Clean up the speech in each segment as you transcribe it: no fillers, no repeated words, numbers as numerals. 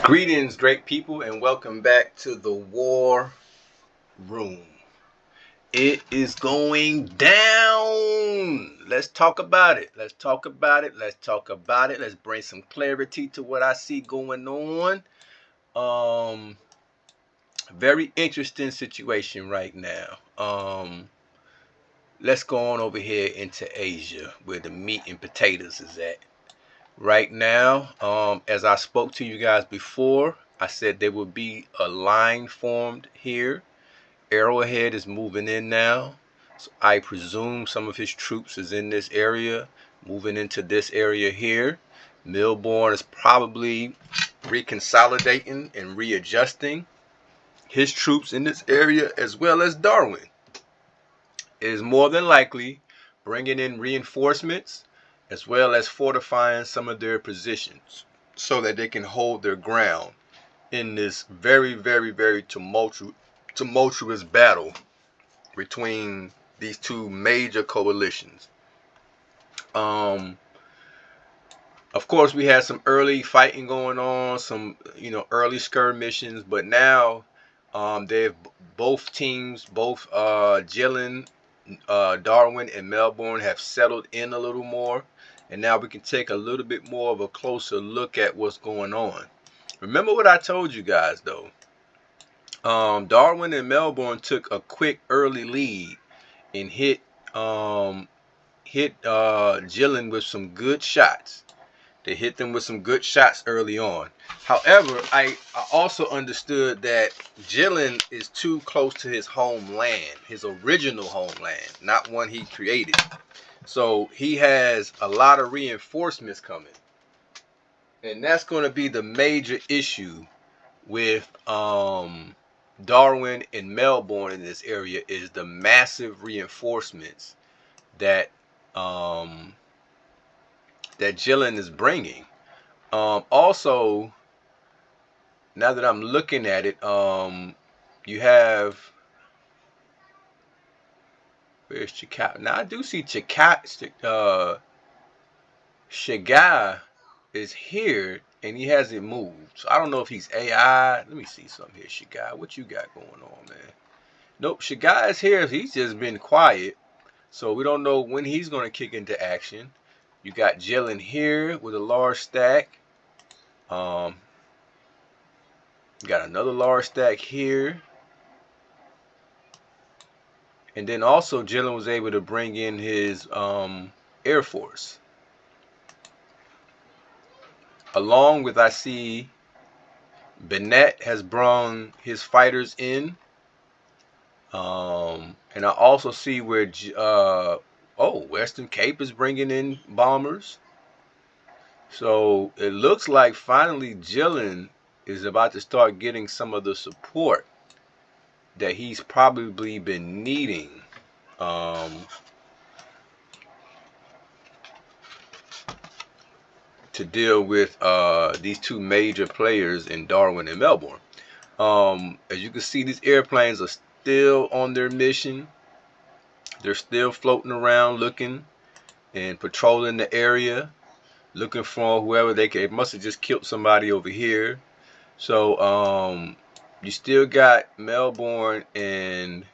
Greetings, great people, and welcome back to the War Room. It is going down. Let's talk about it. Let's talk about it. Let's talk about it. Let's bring some clarity to what I see going on. Very interesting situation right now. Let's go on over here into Asia, where the meat and potatoes is at. Right now, as I spoke to you guys before, I said there would be a line formed here. Arrowhead is moving in now. So I presume some of his troops is in this area, moving into this area here. Melbourne is probably reconsolidating and readjusting his troops in this area, as well as Darwin is more than likely bringing in reinforcements as well as fortifying some of their positions so that they can hold their ground in this very, very, very tumultuous battle between these two major coalitions. Of course, we had some early fighting going on, some early skirmishes, but now they've both teams, both Gillen, Darwin, and Melbourne have settled in a little more, and now we can take a little bit more of a closer look at what's going on. Remember what I told you guys, though. Darwin and Melbourne took a quick early lead and hit Gillen with some good shots. They hit them with some good shots early on. However, I also understood that Gillen is too close to his homeland, his original homeland, not one he created. So he has a lot of reinforcements coming. And that's going to be the major issue with Darwin and Melbourne in this area, is the massive reinforcements that that Gillen is bringing. Also, now that I'm looking at it, you have, where's Chicago? Now I do see Chicago. Shagai is here and he hasn't moved. So I don't know if he's AI. Let me see something here, Shagai. What you got going on, man? Nope, Shagai is here. He's just been quiet. So we don't know when he's going to kick into action. You got Gillen here with a large stack. You got another large stack here. And then also Gillen was able to bring in his Air Force. Along with, I see Bennett has brought his fighters in. And I also see where Western Cape is bringing in bombers. So it looks like finally Gillen is about to start getting some of the support that he's probably been needing. To deal with these two major players in Darwin and Melbourne. As you can see, these airplanes are still on their mission. They're still floating around looking and patrolling the area, looking for whoever they can. It must have just killed somebody over here. So you still got Melbourne, and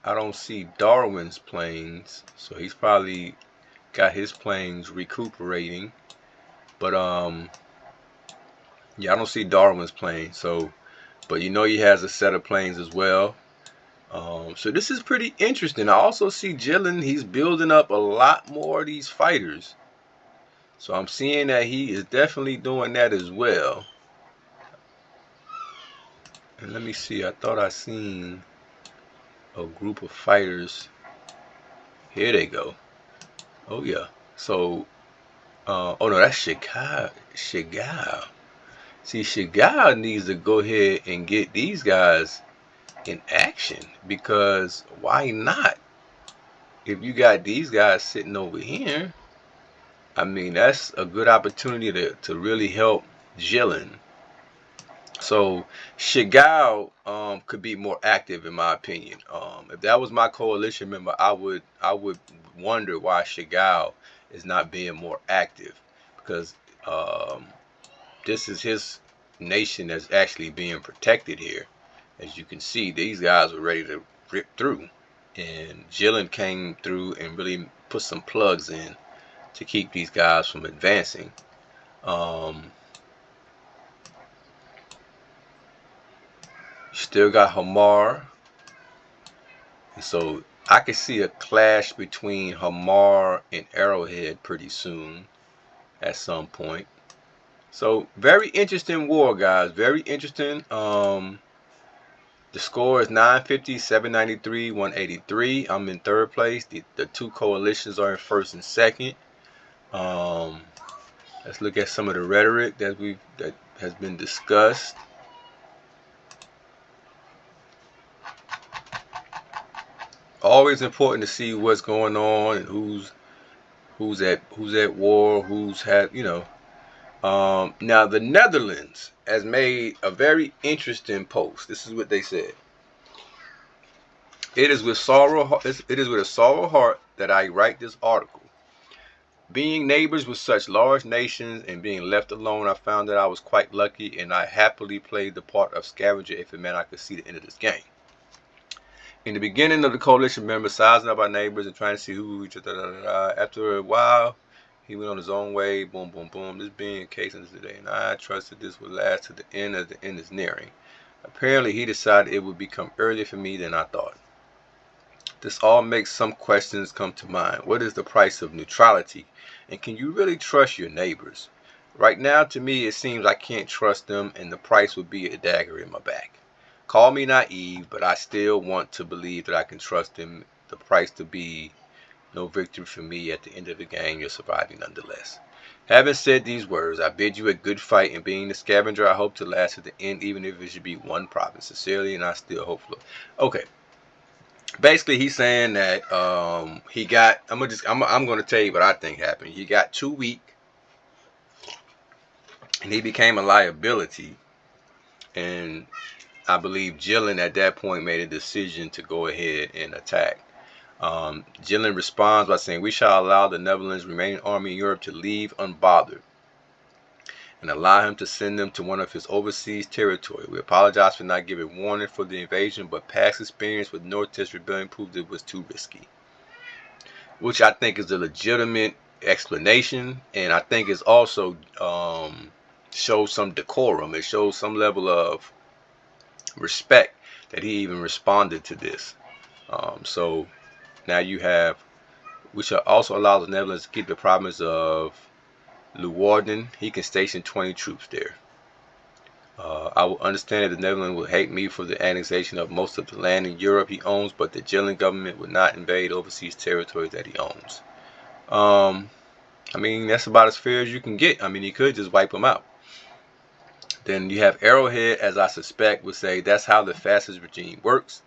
I don't see Darwin's planes, so he's probably got his planes recuperating. But yeah, I don't see Darwin's plane. So, but he has a set of planes as well. So this is pretty interesting. I also see Gillen, he's building up a lot more of these fighters. So I'm seeing that he is definitely doing that as well. And let me see, I thought I seen a group of fighters. Here they go. Oh yeah. So, oh no, that's Chicago. See, Chicago needs to go ahead and get these guys in action, because why not? If you got these guys sitting over here, I mean, that's a good opportunity to really help Gillen. So Shigao could be more active, in my opinion. If that was my coalition member, I would wonder why Shigao is not being more active, because this is his nation that's actually being protected here. As you can see, these guys were ready to rip through, and Jilin came through and really put some plugs in to keep these guys from advancing. Still got Hamar, and so I could see a clash between Hamar and Arrowhead pretty soon at some point. So very interesting war, guys. Very interesting. The score is 950, 793, 183. I'm in third place. The two coalitions are in first and second. Let's look at some of the rhetoric that has been discussed. Always important to see what's going on and who's at war, who's had, now the Netherlands has made a very interesting post. This is what they said. It is with a sorrow heart that I write this article. Being neighbors with such large nations and being left alone, I found that I was quite lucky, and I happily played the part of scavenger if it meant I could see the end of this game. In the beginning of the coalition, members sizing up our neighbors and trying to see who each other. After a while, he went on his own way. Boom, boom, boom. This being the case until today, and I trusted this would last to the end as the end is nearing. Apparently, he decided it would become earlier for me than I thought. This all makes some questions come to mind. What is the price of neutrality? And can you really trust your neighbors? Right now, to me, it seems I can't trust them, and the price would be a dagger in my back. Call me naive, but I still want to believe that I can trust them. The price to be no victory for me at the end of the game. You're surviving nonetheless. Having said these words, I bid you a good fight, and being the scavenger, I hope to last at the end, even if it should be one province. Sincerely, and I still hope for. Okay. Basically, he's saying that he got. I'm gonna tell you what I think happened. He got too weak, and he became a liability. And I believe Jilin at that point made a decision to go ahead and attack. Jilin responds by saying, "We shall allow the Netherlands' remaining army in Europe to leave unbothered, and allow him to send them to one of his overseas territory. We apologize for not giving warning for the invasion, but past experience with North-Test rebellion proved it was too risky." Which I think is a legitimate explanation, and I think it's also shows some decorum. It shows some level of respect that he even responded to this. So now you have, we shall also allow the Netherlands to keep the province of Leeuwarden. He can station 20 troops there. I will understand that the Netherlands will hate me for the annexation of most of the land in Europe he owns, but the Jilin government would not invade overseas territories that he owns. I mean, that's about as fair as you can get. I mean, he could just wipe them out. Then you have Arrowhead, as I suspect, would say that's how the fascist regime works.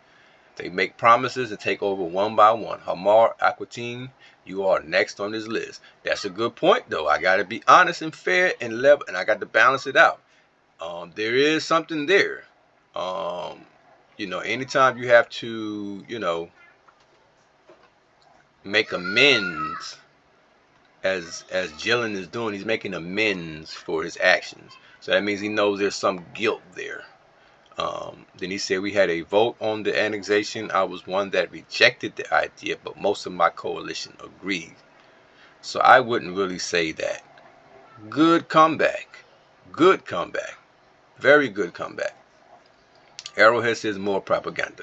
They make promises and take over one by one. Hamar, Aquitaine, you are next on this list. That's a good point, though. I got to be honest and fair and level, and I got to balance it out. There is something there. Anytime you have to, make amends, as Jilin is doing, he's making amends for his actions. So that means he knows there's some guilt there. Then he said, we had a vote on the annexation. I was one that rejected the idea, but most of my coalition agreed. So I wouldn't really say that. Good comeback. Good comeback. Very good comeback. Arrowhead says more propaganda.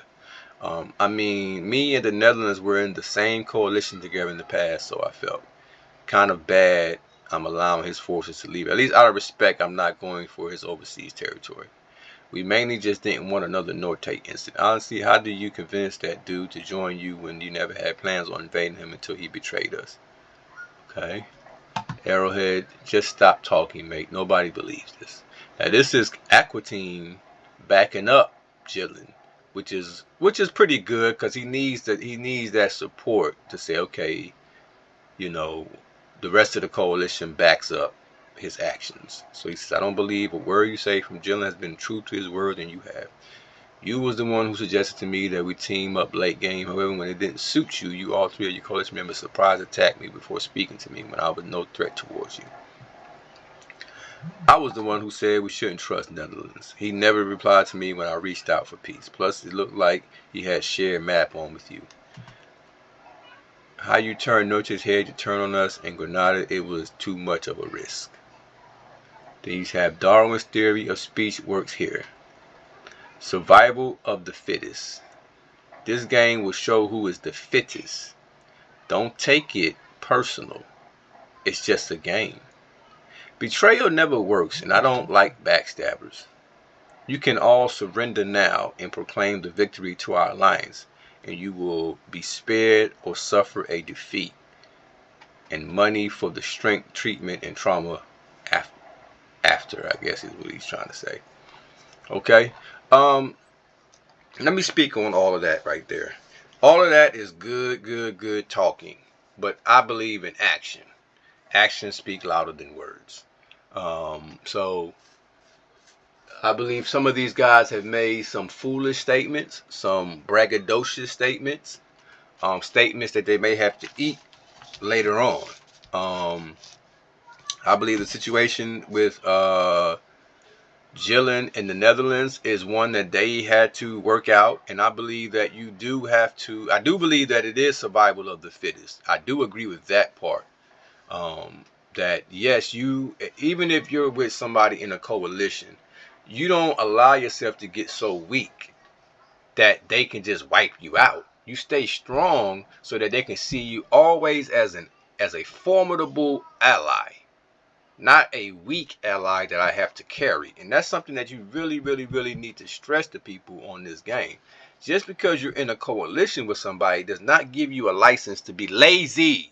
I mean, me and the Netherlands were in the same coalition together in the past, so I felt kind of bad I'm allowing his forces to leave. At least out of respect, I'm not going for his overseas territory. We mainly just didn't want another Norte incident. Honestly, how do you convince that dude to join you when you never had plans on invading him until he betrayed us? Okay. Arrowhead, just stop talking, mate. Nobody believes this. Now this is Aquitaine backing up Jilin, which is pretty good because he needs that support to say, okay, the rest of the coalition backs up his actions. So he says, I don't believe a word you say from Jilin has been true to his word, and you have. You was the one who suggested to me that we team up late game. However, when it didn't suit you, you all three of your coalition members surprise attacked me before speaking to me when I was no threat towards you. I was the one who said we shouldn't trust Netherlands. He never replied to me when I reached out for peace. Plus, it looked like he had shared map on with you. How you turned Noche's head to turn on us in Grenada, it was too much of a risk. These have Darwin's theory of speech works here. Survival of the fittest. This game will show who is the fittest. Don't take it personal. It's just a game. Betrayal never works, and I don't like backstabbers. You can all surrender now and proclaim the victory to our alliance, and you will be spared or suffer a defeat, and money for the strength, treatment, and trauma after, I guess is what he's trying to say. Okay? Let me speak on all of that right there. All of that is good talking, but I believe in action. Actions speak louder than words. So I believe some of these guys have made some foolish statements, some braggadocious statements, statements that they may have to eat later on. I believe the situation with Jillian in the Netherlands is one that they had to work out, and I believe that you do have to. I do believe that it is survival of the fittest. I do agree with that part. That yes, you, even if you're with somebody in a coalition, you don't allow yourself to get so weak that they can just wipe you out. You stay strong so that they can see you always as a formidable ally, not a weak ally that I have to carry. And that's something that you really need to stress to people on this game. Just because you're in a coalition with somebody does not give you a license to be lazy.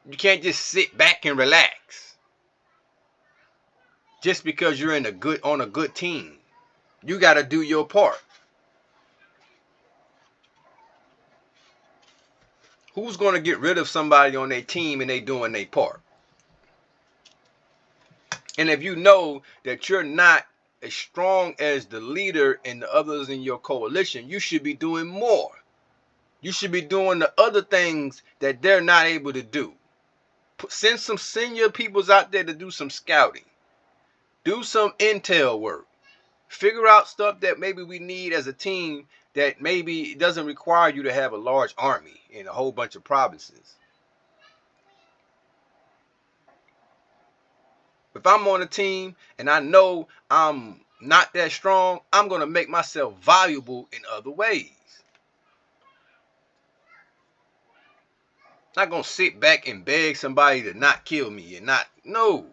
You can't just sit back and relax just because you're on a good team. You got to do your part. Who's going to get rid of somebody on their team and they doing their part? And if you know that you're not as strong as the leader and the others in your coalition, you should be doing more. You should be doing the other things that they're not able to do. Send some senior peoples out there to do some scouting. Do some intel work. Figure out stuff that maybe we need as a team that maybe doesn't require you to have a large army in a whole bunch of provinces. If I'm on a team and I know I'm not that strong, I'm going to make myself valuable in other ways. Not going to sit back and beg somebody to not kill me and not, no.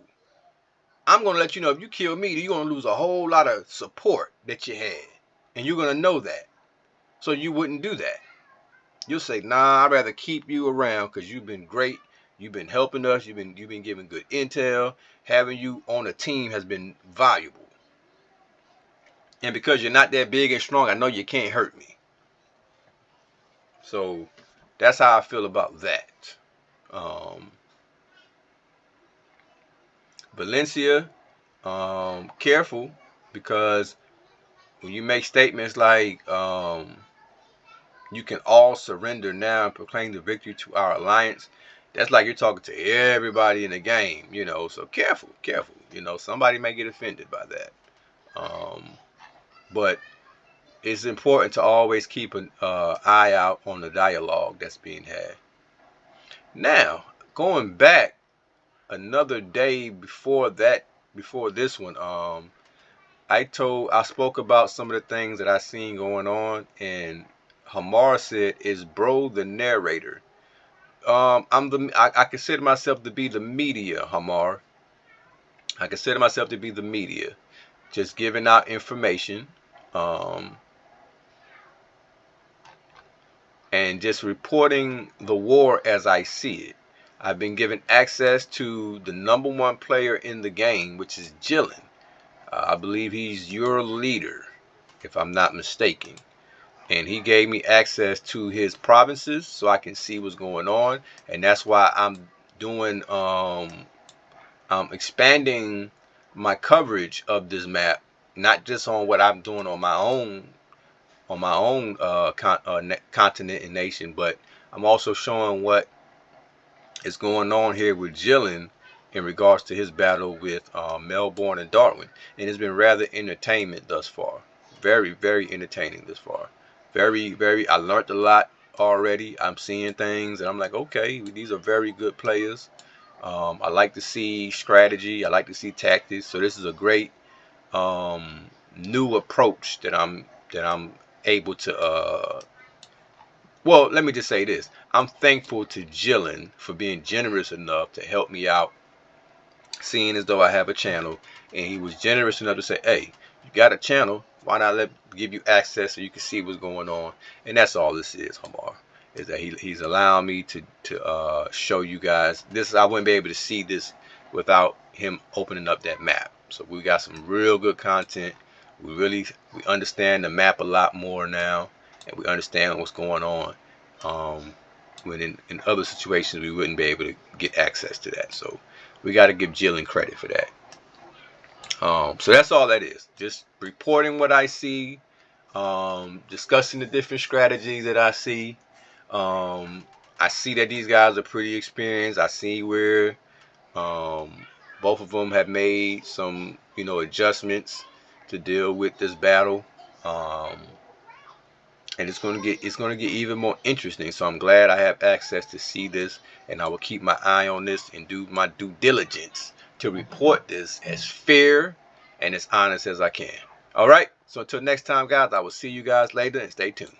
I'm going to let you know if you kill me, you're going to lose a whole lot of support that you had. And you're going to know that. So you wouldn't do that. You'll say, nah, I'd rather keep you around because you've been great. You've been helping us. You've been giving good intel. Having you on a team has been valuable. And because you're not that big and strong, I know you can't hurt me. So that's how I feel about that. Valencia, careful, because when you make statements like you can all surrender now and proclaim the victory to our alliance, that's like you're talking to everybody in the game, so careful, somebody may get offended by that. But it's important to always keep an eye out on the dialogue that's being had. Now, going back another day before this one, I spoke about some of the things that I seen going on, and Hamar said, "Is bro the narrator?" I consider myself to be the media, Hamar. I consider myself to be the media, just giving out information, and just reporting the war as I see it. I've been given access to the number one player in the game, which is Jillian. I believe he's your leader, if I'm not mistaken. And he gave me access to his provinces so I can see what's going on. And that's why I'm doing, I'm expanding my coverage of this map, not just on what I'm doing on my own continent and nation, but I'm also showing what is going on here with Jillian in regards to his battle with Melbourne and Darwin, and it's been rather entertainment thus far. Very, very entertaining thus far. Very, very. I learned a lot already. I'm seeing things, and I'm like, okay, these are very good players. I like to see strategy. I like to see tactics. So this is a great new approach that I'm able to. Well, let me just say this. I'm thankful to Jillian for being generous enough to help me out, seeing as though I have a channel, and he was generous enough to say, hey, you got a channel, why not give you access so you can see what's going on. And that's all this is, Hamar, is that he's allowing me to show you guys this. I wouldn't be able to see this without him opening up that map. So we got some real good content. We understand the map a lot more now, and we understand what's going on, when in other situations we wouldn't be able to get access to that. So we got to give Jillian credit for that. So that's all that is. Just reporting what I see, discussing the different strategies that I see. I see that these guys are pretty experienced. I see where both of them have made some, adjustments to deal with this battle. And it's gonna get even more interesting. So I'm glad I have access to see this, and I will keep my eye on this and do my due diligence to report this as fair and as honest as I can. All right. So until next time, guys, I will see you guys later, and stay tuned.